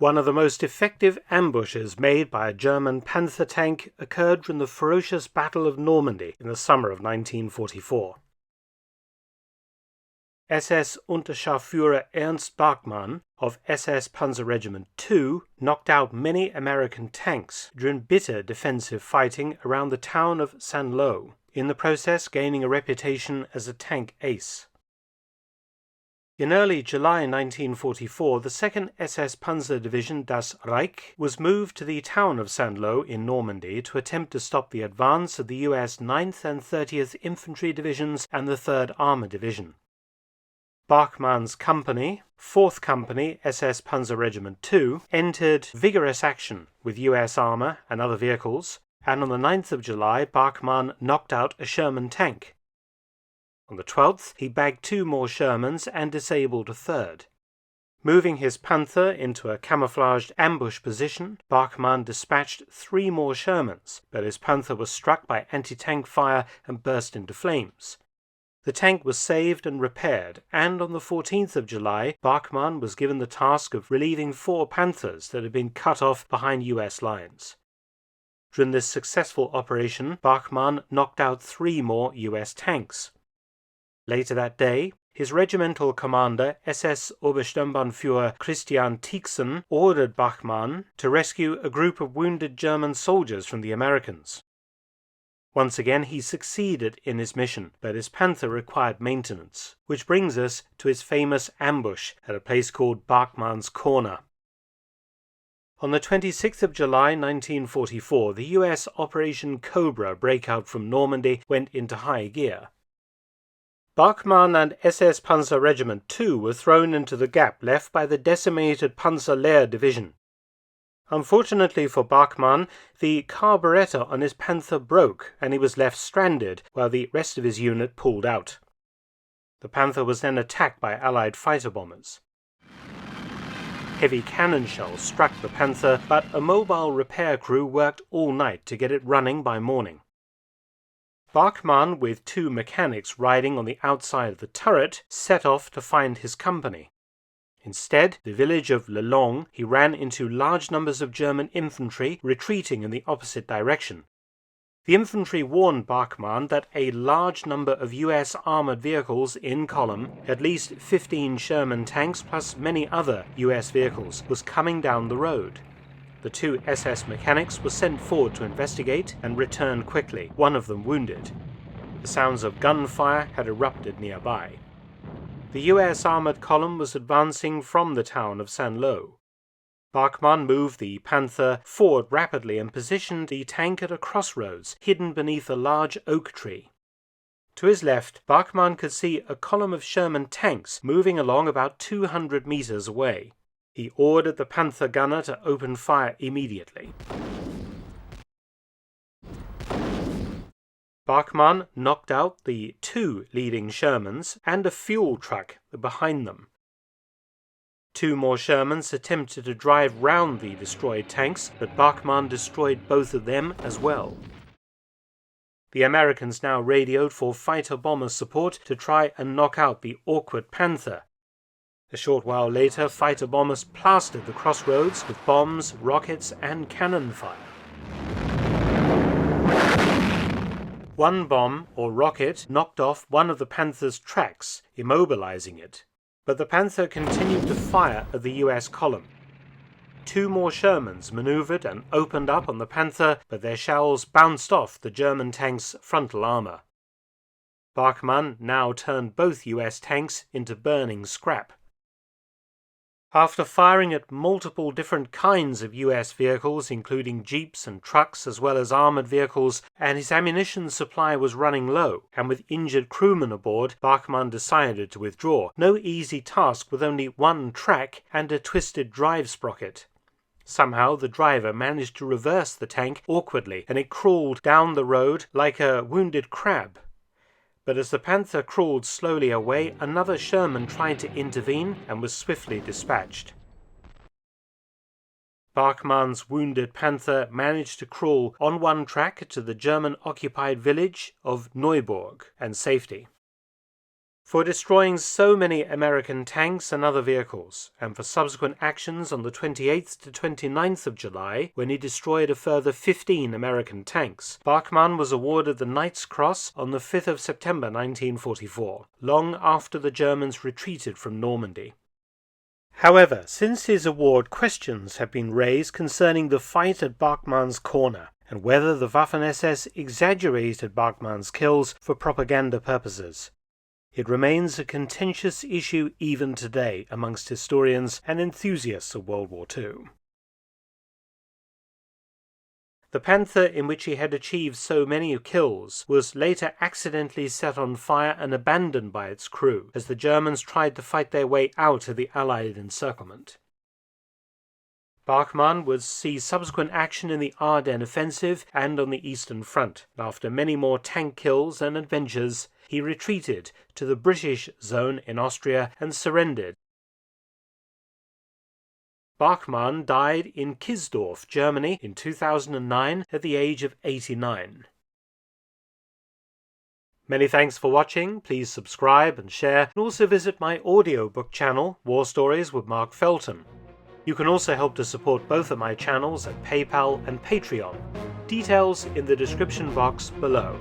One of the most effective ambushes made by a German Panther tank occurred during the ferocious Battle of Normandy in the summer of 1944. SS Unterscharführer Ernst Barkmann of SS Panzer Regiment II knocked out many American tanks during bitter defensive fighting around the town of Saint-Lô, in the process gaining a reputation as a tank ace. In early July 1944, the 2nd SS Panzer Division Das Reich was moved to the town of Saint-Lô in Normandy to attempt to stop the advance of the US 9th and 30th Infantry Divisions and the 3rd Armored Division. Barkmann's company, 4th Company SS Panzer Regiment II, entered vigorous action with US armor and other vehicles, and on the 9th of July, Barkmann knocked out a Sherman tank. On the 12th, he bagged 2 more Shermans and disabled a 3rd. Moving his Panther into a camouflaged ambush position, Barkmann dispatched 3 more Shermans, but his Panther was struck by anti-tank fire and burst into flames. The tank was saved and repaired, and on the 14th of July, Barkmann was given the task of relieving 4 Panthers that had been cut off behind US lines. During this successful operation, Barkmann knocked out 3 more US tanks. Later that day, his regimental commander, SS Obersturmbannführer Christian Tiecksen, ordered Barkmann to rescue a group of wounded German soldiers from the Americans. Once again, he succeeded in his mission, but his Panther required maintenance, which brings us to his famous ambush at a place called Barkmann's Corner. On the 26th of July 1944, the US Operation Cobra breakout from Normandy went into high gear. Barkmann and SS Panzer Regiment II were thrown into the gap left by the decimated Panzer Lehr Division. Unfortunately for Barkmann, the carburetor on his Panther broke and he was left stranded while the rest of his unit pulled out. The Panther was then attacked by Allied fighter bombers. Heavy cannon shells struck the Panther, but a mobile repair crew worked all night to get it running by morning. Barkmann, with 2 mechanics riding on the outside of the turret, set off to find his company. Instead, the village of Le Long, he ran into large numbers of German infantry retreating in the opposite direction. The infantry warned Barkmann that a large number of US armored vehicles in column, at least 15 Sherman tanks plus many other US vehicles, was coming down the road. The 2 SS mechanics were sent forward to investigate and returned quickly, one of them wounded. The sounds of gunfire had erupted nearby. The US armored column was advancing from the town of Saint-Lô. Barkmann moved the Panther forward rapidly and positioned the tank at a crossroads, hidden beneath a large oak tree. To his left, Barkmann could see a column of Sherman tanks moving along about 200 meters away. He ordered the Panther gunner to open fire immediately. Barkmann knocked out the 2 leading Shermans and a fuel truck behind them. 2 more Shermans attempted to drive round the destroyed tanks, but Barkmann destroyed both of them as well. The Americans now radioed for fighter-bomber support to try and knock out the awkward Panther. A short while later, fighter-bombers plastered the crossroads with bombs, rockets, and cannon fire. One bomb or rocket knocked off one of the Panther's tracks, immobilizing it, but the Panther continued to fire at the US column. 2 more Shermans maneuvered and opened up on the Panther, but their shells bounced off the German tank's frontal armor. Barkmann now turned both US tanks into burning scrap. After firing at multiple different kinds of US vehicles, including jeeps and trucks as well as armored vehicles, and his ammunition supply was running low, and with injured crewmen aboard, Barkmann decided to withdraw. No easy task with only 1 track and a twisted drive sprocket. Somehow the driver managed to reverse the tank awkwardly, and it crawled down the road like a wounded crab. But as the Panther crawled slowly away, another Sherman tried to intervene and was swiftly dispatched. Barkmann's wounded Panther managed to crawl on 1 track to the German-occupied village of Neuburg and safety. for destroying so many American tanks and other vehicles, and for subsequent actions on the 28th to 29th of July, when he destroyed a further 15 American tanks. Barkmann was awarded the Knight's Cross on the 5th of September 1944, long after the Germans retreated from Normandy. However, since his award, questions have been raised concerning the fight at Barkmann's corner, and whether the Waffen-SS exaggerated Barkmann's kills for propaganda purposes. It remains a contentious issue even today amongst historians and enthusiasts of World War II. The Panther, in which he had achieved so many kills, was later accidentally set on fire and abandoned by its crew, as the Germans tried to fight their way out of the Allied encirclement. Barkmann would see subsequent action in the Ardennes offensive and on the Eastern Front. After many more tank kills and adventures, he retreated to the British zone in Austria and surrendered. Barkmann died in Kisdorf, Germany in 2009 at the age of 89. Many thanks for watching. Please subscribe and share, and also visit my audiobook channel, War Stories with Mark Felton. You can also help to support both of my channels at PayPal and Patreon. Details in the description box below.